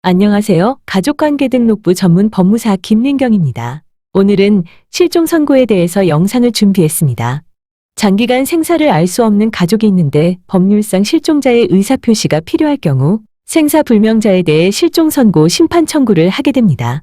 안녕하세요. 가족관계등록부 전문 법무사 김민경입니다. 오늘은 실종 선고에 대해서 영상을 준비했습니다. 장기간 생사를 알 수 없는 가족이 있는데 법률상 실종자의 의사표시가 필요할 경우 생사불명자에 대해 실종 선고 심판 청구를 하게 됩니다.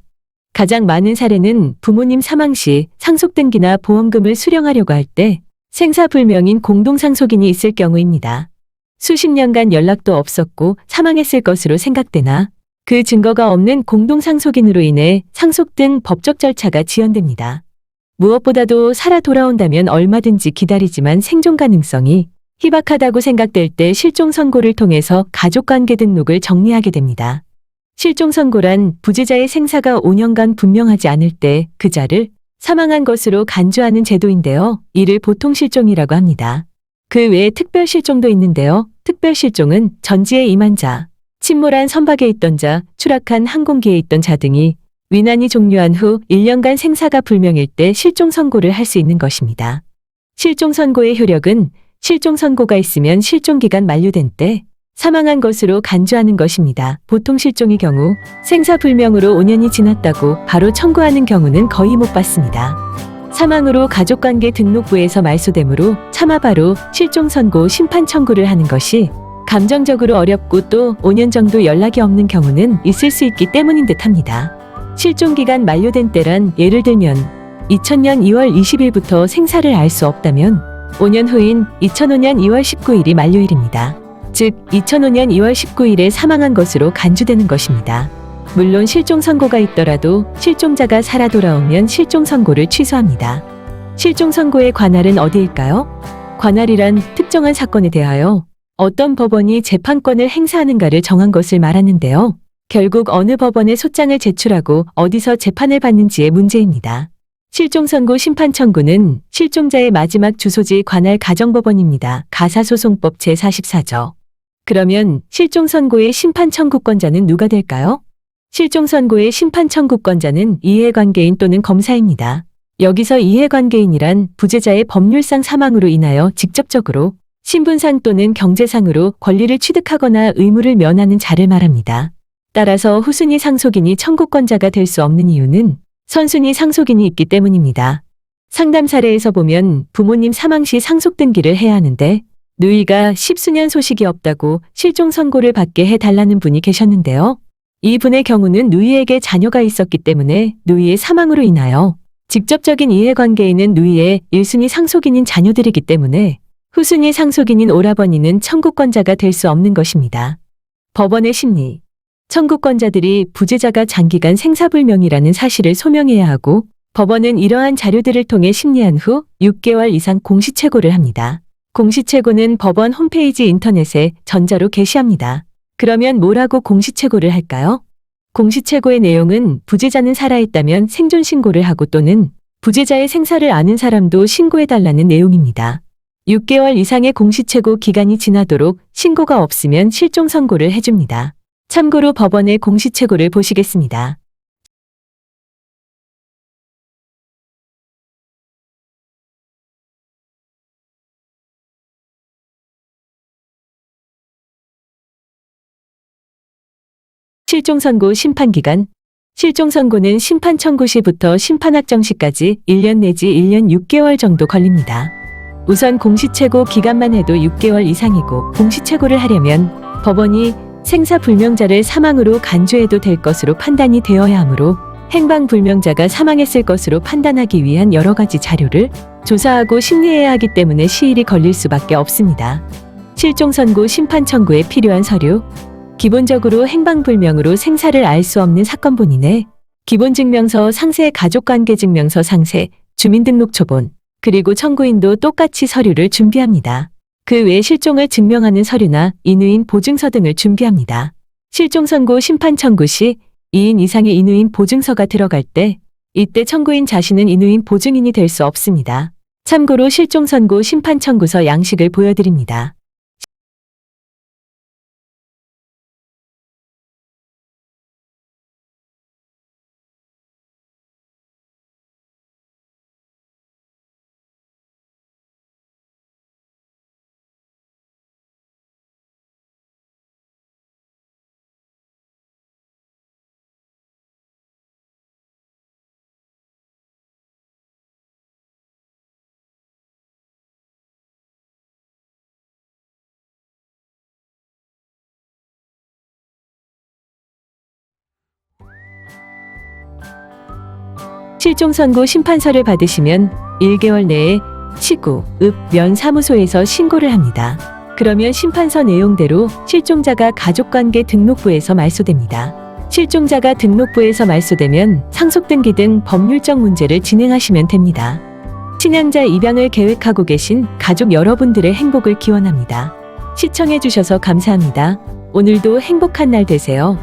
가장 많은 사례는 부모님 사망 시 상속등기나 보험금을 수령하려고 할 때 생사불명인 공동상속인이 있을 경우입니다. 수십 년간 연락도 없었고 사망했을 것으로 생각되나 그 증거가 없는 공동상속인으로 인해 상속 등 법적 절차가 지연됩니다. 무엇보다도 살아 돌아온다면 얼마든지 기다리지만 생존 가능성이 희박하다고 생각될 때 실종 선고를 통해서 가족관계 등록을 정리하게 됩니다. 실종 선고란 부재자의 생사가 5년간 분명하지 않을 때 그 자를 사망한 것으로 간주하는 제도인데요. 이를 보통 실종이라고 합니다. 그 외에 특별 실종도 있는데요. 특별 실종은 전지에 임한 자, 침몰한 선박에 있던 자, 추락한 항공기에 있던 자 등이 위난이 종료한 후 1년간 생사가 불명일 때 실종 선고를 할 수 있는 것입니다. 실종 선고의 효력은 실종 선고가 있으면 실종 기간 만료된 때 사망한 것으로 간주하는 것입니다. 보통 실종의 경우 생사불명으로 5년이 지났다고 바로 청구하는 경우는 거의 못 봤습니다. 사망으로 가족관계 등록부에서 말소되므로 차마 바로 실종 선고 심판 청구를 하는 것이 감정적으로 어렵고 또 5년 정도 연락이 없는 경우는 있을 수 있기 때문인 듯합니다. 실종기간 만료된 때란 예를 들면 2000년 2월 20일부터 생사를 알 수 없다면 5년 후인 2005년 2월 19일이 만료일입니다. 즉 2005년 2월 19일에 사망한 것으로 간주되는 것입니다. 물론 실종 선고가 있더라도 실종자가 살아 돌아오면 실종 선고를 취소합니다. 실종 선고의 관할은 어디일까요? 관할이란 특정한 사건에 대하여 어떤 법원이 재판권을 행사하는가를 정한 것을 말하는데요. 결국 어느 법원에 소장을 제출하고 어디서 재판을 받는지의 문제입니다. 실종 선고 심판 청구는 실종자의 마지막 주소지 관할 가정법원입니다. 가사소송법 제44조. 그러면 실종 선고의 심판 청구권자는 누가 될까요? 실종 선고의 심판 청구권자는 이해관계인 또는 검사입니다. 여기서 이해관계인이란 부재자의 법률상 사망으로 인하여 직접적으로 신분상 또는 경제상으로 권리를 취득하거나 의무를 면하는 자를 말합니다. 따라서 후순위 상속인이 청구권자가 될 수 없는 이유는 선순위 상속인이 있기 때문입니다. 상담 사례에서 보면 부모님 사망 시 상속등기를 해야 하는데 누이가 10수년 소식이 없다고 실종 선고를 받게 해달라는 분이 계셨는데요. 이 분의 경우는 누이에게 자녀가 있었기 때문에 누이의 사망으로 인하여 직접적인 이해관계인은 누이의 1순위 상속인인 자녀들이기 때문에 후순위 상속인인 오라버니는 청구권자가 될 수 없는 것입니다. 법원의 심리. 청구권자들이 부재자가 장기간 생사불명이라는 사실을 소명해야 하고 법원은 이러한 자료들을 통해 심리한 후 6개월 이상 공시최고를 합니다. 공시최고는 법원 홈페이지 인터넷에 전자로 게시합니다. 그러면 뭐라고 공시최고를 할까요? 공시최고의 내용은 부재자는 살아있다면 생존 신고를 하고 또는 부재자의 생사를 아는 사람도 신고해달라는 내용입니다. 6개월 이상의 공시최고 기간이 지나도록 신고가 없으면 실종 선고를 해줍니다. 참고로 법원의 공시최고를 보시겠습니다. 실종 선고 심판 기간. 실종 선고는 심판 청구 시부터 심판 확정 시까지 1년 내지 1년 6개월 정도 걸립니다. 우선 공시최고 기간만 해도 6개월 이상이고 공시최고를 하려면 법원이 생사불명자를 사망으로 간주해도 될 것으로 판단이 되어야 하므로 행방불명자가 사망했을 것으로 판단하기 위한 여러 가지 자료를 조사하고 심리해야 하기 때문에 시일이 걸릴 수밖에 없습니다. 실종 선고 심판 청구에 필요한 서류. 기본적으로 행방불명으로 생사를 알 수 없는 사건 본인의 기본증명서 상세, 가족관계증명서 상세, 주민등록초본, 그리고 청구인도 똑같이 서류를 준비합니다. 그 외 실종을 증명하는 서류나 인후인 보증서 등을 준비합니다. 실종 선고 심판 청구 시 2인 이상의 인후인 보증서가 들어갈 때 이때 청구인 자신은 인후인 보증인이 될 수 없습니다. 참고로 실종 선고 심판 청구서 양식을 보여드립니다. 실종 선고 심판서를 받으시면 1개월 내에 시구, 읍, 면 사무소에서 신고를 합니다. 그러면 심판서 내용대로 실종자가 가족관계 등록부에서 말소됩니다. 실종자가 등록부에서 말소되면 상속등기 등 법률적 문제를 진행하시면 됩니다. 친양자 입양을 계획하고 계신 가족 여러분들의 행복을 기원합니다. 시청해주셔서 감사합니다. 오늘도 행복한 날 되세요.